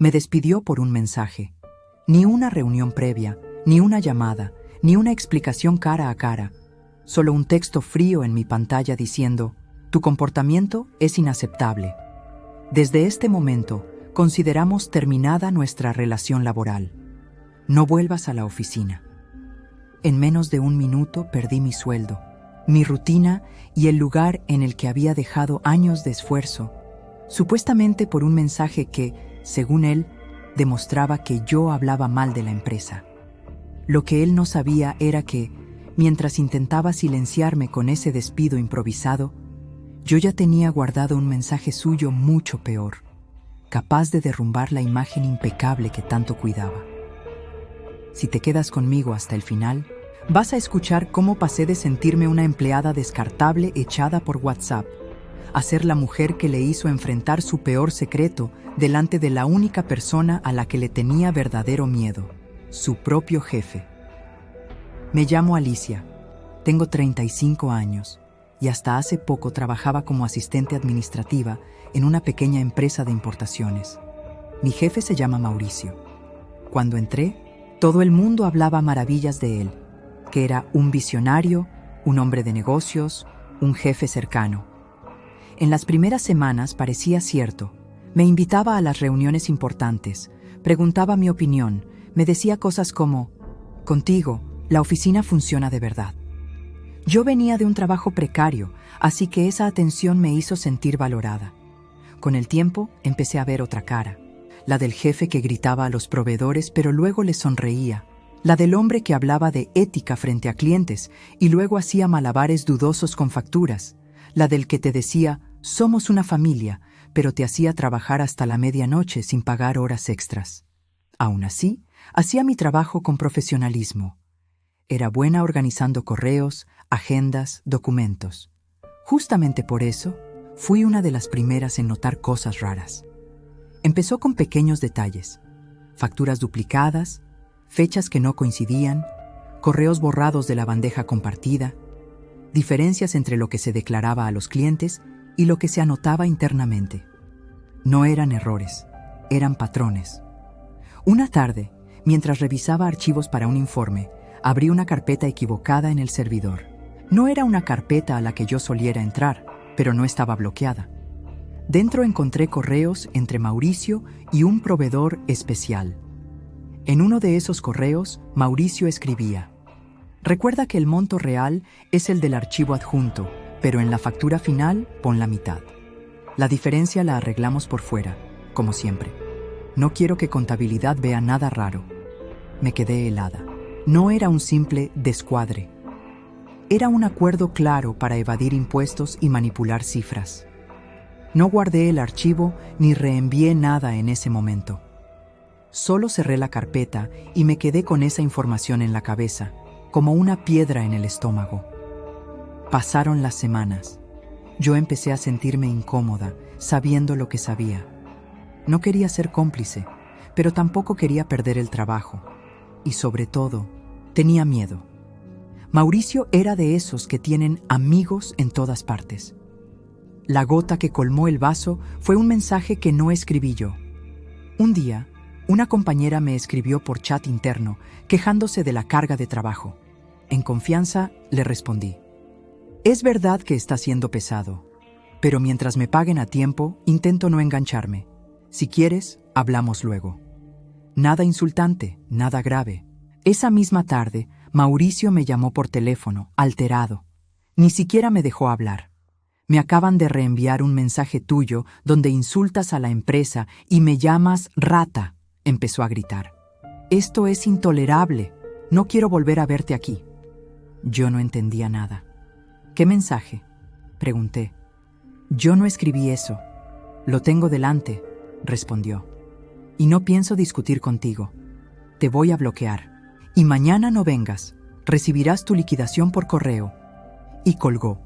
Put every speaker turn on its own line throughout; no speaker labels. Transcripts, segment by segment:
Me despidió por un mensaje. Ni una reunión previa, ni una llamada, ni una explicación cara a cara. Solo un texto frío en mi pantalla diciendo: tu comportamiento es inaceptable. Desde este momento, consideramos terminada nuestra relación laboral. No vuelvas a la oficina. En menos de un minuto perdí mi sueldo, mi rutina y el lugar en el que había dejado años de esfuerzo, supuestamente por un mensaje que, según él, demostraba que yo hablaba mal de la empresa. Lo que él no sabía era que, mientras intentaba silenciarme con ese despido improvisado, yo ya tenía guardado un mensaje suyo mucho peor, capaz de derrumbar la imagen impecable que tanto cuidaba. Si te quedas conmigo hasta el final, vas a escuchar cómo pasé de sentirme una empleada descartable echada por WhatsApp a ser la mujer que le hizo enfrentar su peor secreto delante de la única persona a la que le tenía verdadero miedo, su propio jefe. Me llamo Alicia, tengo 35 años y hasta hace poco trabajaba como asistente administrativa en una pequeña empresa de importaciones. Mi jefe se llama Mauricio. Cuando entré, todo el mundo hablaba maravillas de él, que era un visionario, un hombre de negocios, un jefe cercano. En las primeras semanas parecía cierto. Me invitaba a las reuniones importantes, preguntaba mi opinión, me decía cosas como: contigo, la oficina funciona de verdad. Yo venía de un trabajo precario, así que esa atención me hizo sentir valorada. Con el tiempo empecé a ver otra cara, la del jefe que gritaba a los proveedores pero luego les sonreía, la del hombre que hablaba de ética frente a clientes y luego hacía malabares dudosos con facturas, la del que te decía: somos una familia, pero te hacía trabajar hasta la medianoche sin pagar horas extras. Aún así, hacía mi trabajo con profesionalismo. Era buena organizando correos, agendas, documentos. Justamente por eso, fui una de las primeras en notar cosas raras. Empezó con pequeños detalles: facturas duplicadas, fechas que no coincidían, correos borrados de la bandeja compartida, diferencias entre lo que se declaraba a los clientes y lo que se anotaba internamente. No eran errores, eran patrones. Una tarde, mientras revisaba archivos para un informe, abrí una carpeta equivocada en el servidor. No era una carpeta a la que yo soliera entrar, pero no estaba bloqueada. Dentro encontré correos entre Mauricio y un proveedor especial. En uno de esos correos, Mauricio escribía: recuerda que el monto real es el del archivo adjunto, pero en la factura final pon la mitad. La diferencia la arreglamos por fuera, como siempre. No quiero que contabilidad vea nada raro. Me quedé helada. No era un simple descuadre. Era un acuerdo claro para evadir impuestos y manipular cifras. No guardé el archivo ni reenvié nada en ese momento. Solo cerré la carpeta y me quedé con esa información en la cabeza, como una piedra en el estómago. Pasaron las semanas. Yo empecé a sentirme incómoda, sabiendo lo que sabía. No quería ser cómplice, pero tampoco quería perder el trabajo. Y sobre todo, tenía miedo. Mauricio era de esos que tienen amigos en todas partes. La gota que colmó el vaso fue un mensaje que no escribí yo. Un día, una compañera me escribió por chat interno, quejándose de la carga de trabajo. En confianza, le respondí: es verdad que está siendo pesado, pero mientras me paguen a tiempo, intento no engancharme. Si quieres, hablamos luego. Nada insultante, nada grave. Esa misma tarde, Mauricio me llamó por teléfono, alterado. Ni siquiera me dejó hablar. Me acaban de reenviar un mensaje tuyo donde insultas a la empresa y me llamas rata, empezó a gritar. Esto es intolerable. No quiero volver a verte aquí. Yo no entendía nada. ¿Qué mensaje?, pregunté. Yo no escribí eso. Lo tengo delante, respondió. Y no pienso discutir contigo. Te voy a bloquear. Y mañana no vengas. Recibirás tu liquidación por correo. Y colgó.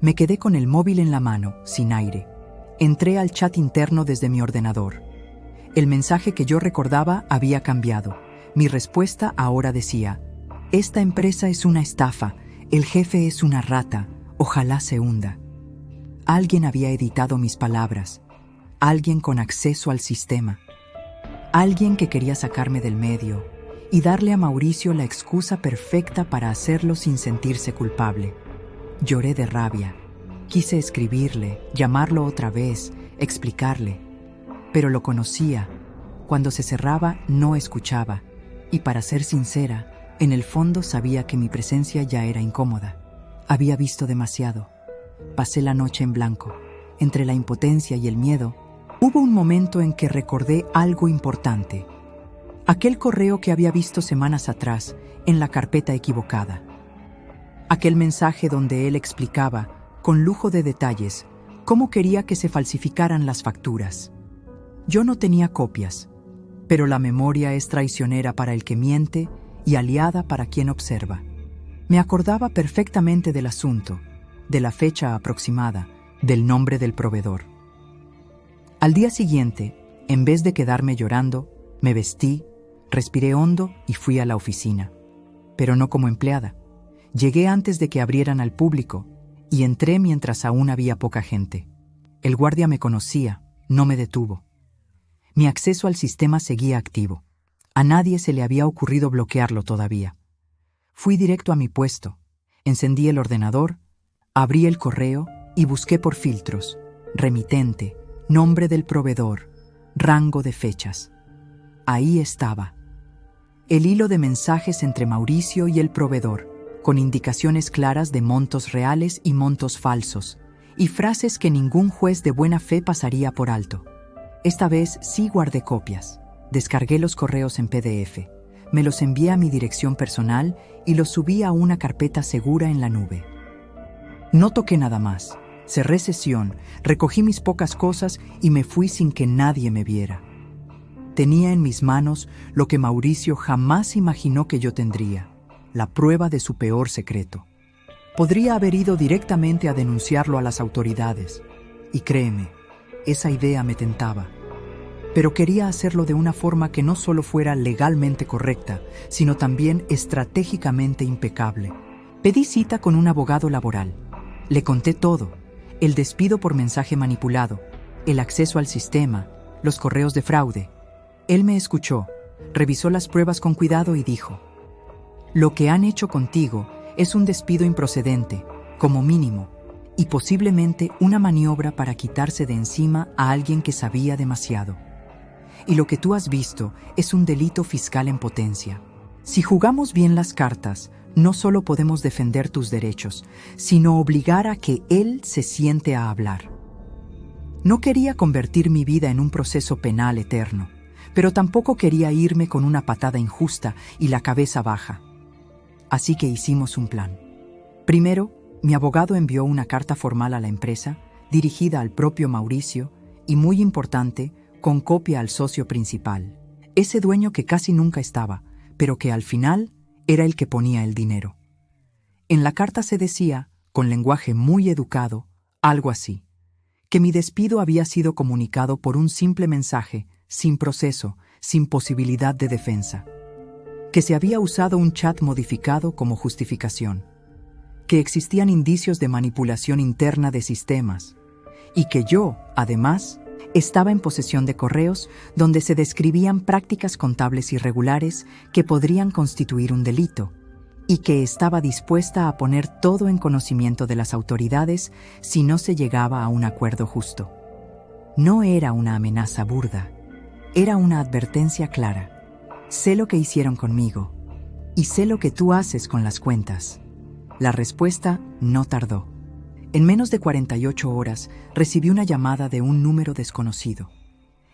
Me quedé con el móvil en la mano, sin aire. Entré al chat interno desde mi ordenador. El mensaje que yo recordaba había cambiado. Mi respuesta ahora decía: esta empresa es una estafa. El jefe es una rata. Ojalá se hunda. Alguien había editado mis palabras. Alguien con acceso al sistema. Alguien que quería sacarme del medio y darle a Mauricio la excusa perfecta para hacerlo sin sentirse culpable. Lloré de rabia. Quise escribirle, llamarlo otra vez, explicarle. Pero lo conocía. Cuando se cerraba, no escuchaba. Y para ser sincera, en el fondo sabía que mi presencia ya era incómoda. Había visto demasiado. Pasé la noche en blanco. Entre la impotencia y el miedo, hubo un momento en que recordé algo importante. Aquel correo que había visto semanas atrás en la carpeta equivocada. Aquel mensaje donde él explicaba, con lujo de detalles, cómo quería que se falsificaran las facturas. Yo no tenía copias, pero la memoria es traicionera para el que miente y aliada para quien observa. Me acordaba perfectamente del asunto, de la fecha aproximada, del nombre del proveedor. Al día siguiente, en vez de quedarme llorando, me vestí, respiré hondo y fui a la oficina. Pero no como empleada. Llegué antes de que abrieran al público y entré mientras aún había poca gente. El guardia me conocía, no me detuvo. Mi acceso al sistema seguía activo. A nadie se le había ocurrido bloquearlo todavía. Fui directo a mi puesto, encendí el ordenador, abrí el correo y busqué por filtros, remitente, nombre del proveedor, rango de fechas. Ahí estaba. El hilo de mensajes entre Mauricio y el proveedor, con indicaciones claras de montos reales y montos falsos, y frases que ningún juez de buena fe pasaría por alto. Esta vez sí guardé copias. Descargué los correos en PDF, me los envié a mi dirección personal y los subí a una carpeta segura en la nube. No toqué nada más. Cerré sesión, recogí mis pocas cosas y me fui sin que nadie me viera. Tenía en mis manos lo que Mauricio jamás imaginó que yo tendría, la prueba de su peor secreto. Podría haber ido directamente a denunciarlo a las autoridades, y créeme, esa idea me tentaba. Pero quería hacerlo de una forma que no solo fuera legalmente correcta, sino también estratégicamente impecable. Pedí cita con un abogado laboral. Le conté todo: el despido por mensaje manipulado, el acceso al sistema, los correos de fraude. Él me escuchó, revisó las pruebas con cuidado y dijo: «Lo que han hecho contigo es un despido improcedente, como mínimo, y posiblemente una maniobra para quitarse de encima a alguien que sabía demasiado. Y lo que tú has visto es un delito fiscal en potencia. Si jugamos bien las cartas, no solo podemos defender tus derechos, sino obligar a que él se siente a hablar». No quería convertir mi vida en un proceso penal eterno, pero tampoco quería irme con una patada injusta y la cabeza baja. Así que hicimos un plan. Primero, mi abogado envió una carta formal a la empresa, dirigida al propio Mauricio, y muy importante, con copia al socio principal, ese dueño que casi nunca estaba, pero que al final era el que ponía el dinero. En la carta se decía, con lenguaje muy educado, algo así: que mi despido había sido comunicado por un simple mensaje, sin proceso, sin posibilidad de defensa; que se había usado un chat modificado como justificación; que existían indicios de manipulación interna de sistemas; y que yo, además, estaba en posesión de correos donde se describían prácticas contables irregulares que podrían constituir un delito, y que estaba dispuesta a poner todo en conocimiento de las autoridades si no se llegaba a un acuerdo justo. No era una amenaza burda, era una advertencia clara. Sé lo que hicieron conmigo, y sé lo que tú haces con las cuentas. La respuesta no tardó. En menos de 48 horas recibí una llamada de un número desconocido.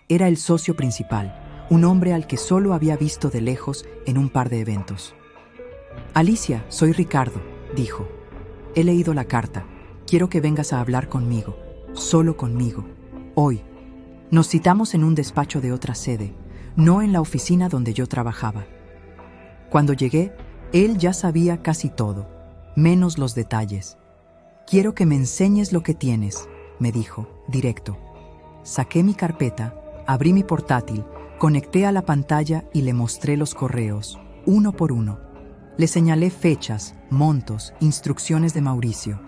Era el socio principal, un hombre al que solo había visto de lejos en un par de eventos. «Alicia, soy Ricardo», dijo. «He leído la carta. Quiero que vengas a hablar conmigo, solo conmigo, hoy. Nos citamos en un despacho de otra sede, no en la oficina donde yo trabajaba». Cuando llegué, él ya sabía casi todo, menos los detalles. «Quiero que me enseñes lo que tienes», me dijo, directo. Saqué mi carpeta, abrí mi portátil, conecté a la pantalla y le mostré los correos, uno por uno. Le señalé fechas, montos, instrucciones de Mauricio.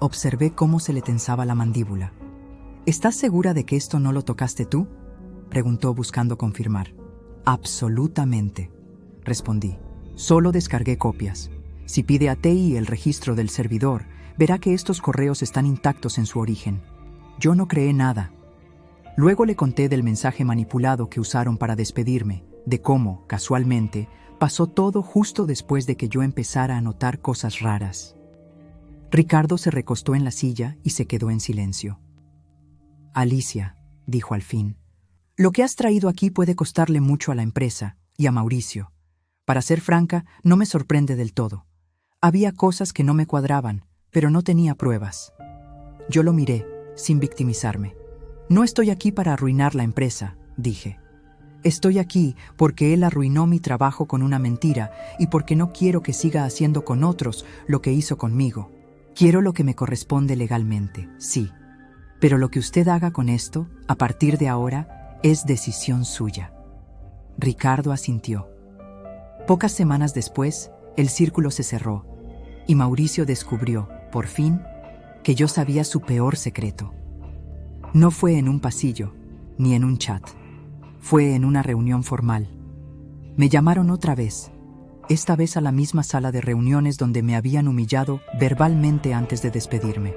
Observé cómo se le tensaba la mandíbula. «¿Estás segura de que esto no lo tocaste tú?», preguntó buscando confirmar. Absolutamente, respondí. Solo descargué copias. Si pide a TI el registro del servidor, verá que estos correos están intactos en su origen. Yo no creé nada. Luego le conté del mensaje manipulado que usaron para despedirme, de cómo, casualmente, pasó todo justo después de que yo empezara a notar cosas raras. Ricardo se recostó en la silla y se quedó en silencio. Alicia, dijo al fin, lo que has traído aquí puede costarle mucho a la empresa y a Mauricio. Para ser franca, no me sorprende del todo. Había cosas que no me cuadraban, pero no tenía pruebas. Yo lo miré, sin victimizarme. No estoy aquí para arruinar la empresa, dije. Estoy aquí porque él arruinó mi trabajo con una mentira y porque no quiero que siga haciendo con otros lo que hizo conmigo. Quiero lo que me corresponde legalmente, sí. Pero lo que usted haga con esto, a partir de ahora, es decisión suya. Ricardo asintió. Pocas semanas después, el círculo se cerró y Mauricio descubrió, por fin, que yo sabía su peor secreto. No fue en un pasillo, ni en un chat. Fue en una reunión formal. Me llamaron otra vez, esta vez a la misma sala de reuniones donde me habían humillado verbalmente antes de despedirme.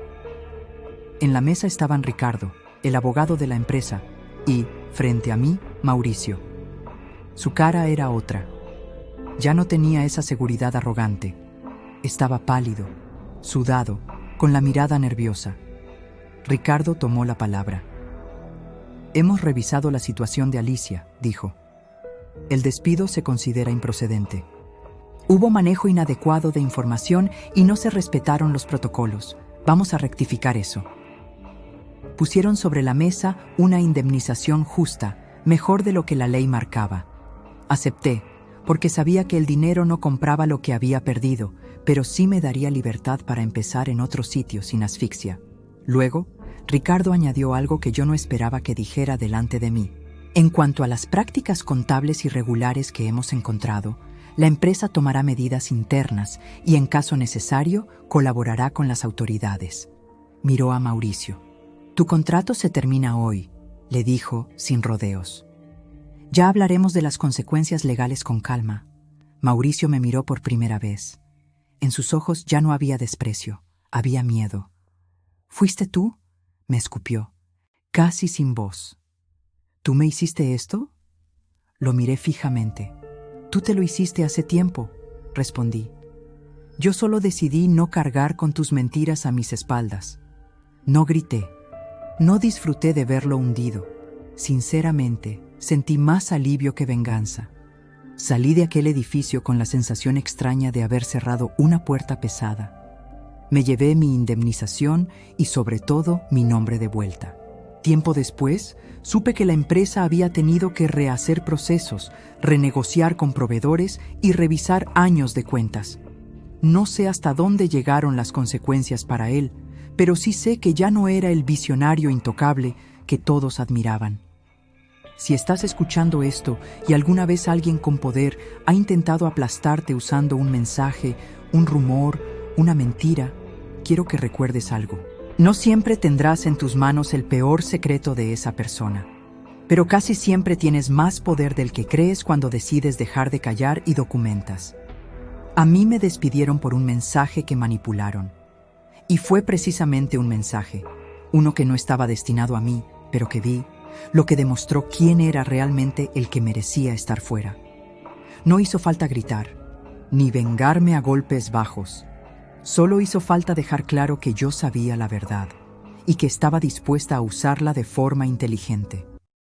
En la mesa estaban Ricardo, el abogado de la empresa, y, frente a mí, Mauricio. Su cara era otra. Ya no tenía esa seguridad arrogante. Estaba pálido, sudado, con la mirada nerviosa. Ricardo tomó la palabra. Hemos revisado la situación de Alicia, dijo. El despido se considera improcedente. Hubo manejo inadecuado de información y no se respetaron los protocolos. Vamos a rectificar eso. Pusieron sobre la mesa una indemnización justa, mejor de lo que la ley marcaba. Acepté, porque sabía que el dinero no compraba lo que había perdido, pero sí me daría libertad para empezar en otro sitio sin asfixia. Luego, Ricardo añadió algo que yo no esperaba que dijera delante de mí. En cuanto a las prácticas contables irregulares que hemos encontrado, la empresa tomará medidas internas y, en caso necesario, colaborará con las autoridades. Miró a Mauricio. Tu contrato se termina hoy, le dijo sin rodeos. Ya hablaremos de las consecuencias legales con calma. Mauricio me miró por primera vez. En sus ojos ya no había desprecio, había miedo. ¿Fuiste tú?, me escupió, casi sin voz. ¿Tú me hiciste esto? Lo miré fijamente. Tú te lo hiciste hace tiempo, respondí. Yo solo decidí no cargar con tus mentiras a mis espaldas. No grité. No disfruté de verlo hundido. Sinceramente, sentí más alivio que venganza. Salí de aquel edificio con la sensación extraña de haber cerrado una puerta pesada. Me llevé mi indemnización y, sobre todo, mi nombre de vuelta. Tiempo después, supe que la empresa había tenido que rehacer procesos, renegociar con proveedores y revisar años de cuentas. No sé hasta dónde llegaron las consecuencias para él, pero sí sé que ya no era el visionario intocable que todos admiraban. Si estás escuchando esto y alguna vez alguien con poder ha intentado aplastarte usando un mensaje, un rumor, una mentira, quiero que recuerdes algo. No siempre tendrás en tus manos el peor secreto de esa persona, pero casi siempre tienes más poder del que crees cuando decides dejar de callar y documentas. A mí me despidieron por un mensaje que manipularon. Y fue precisamente un mensaje, uno que no estaba destinado a mí, pero que vi, lo que demostró quién era realmente el que merecía estar fuera. No hizo falta gritar, ni vengarme a golpes bajos. Solo hizo falta dejar claro que yo sabía la verdad y que estaba dispuesta a usarla de forma inteligente.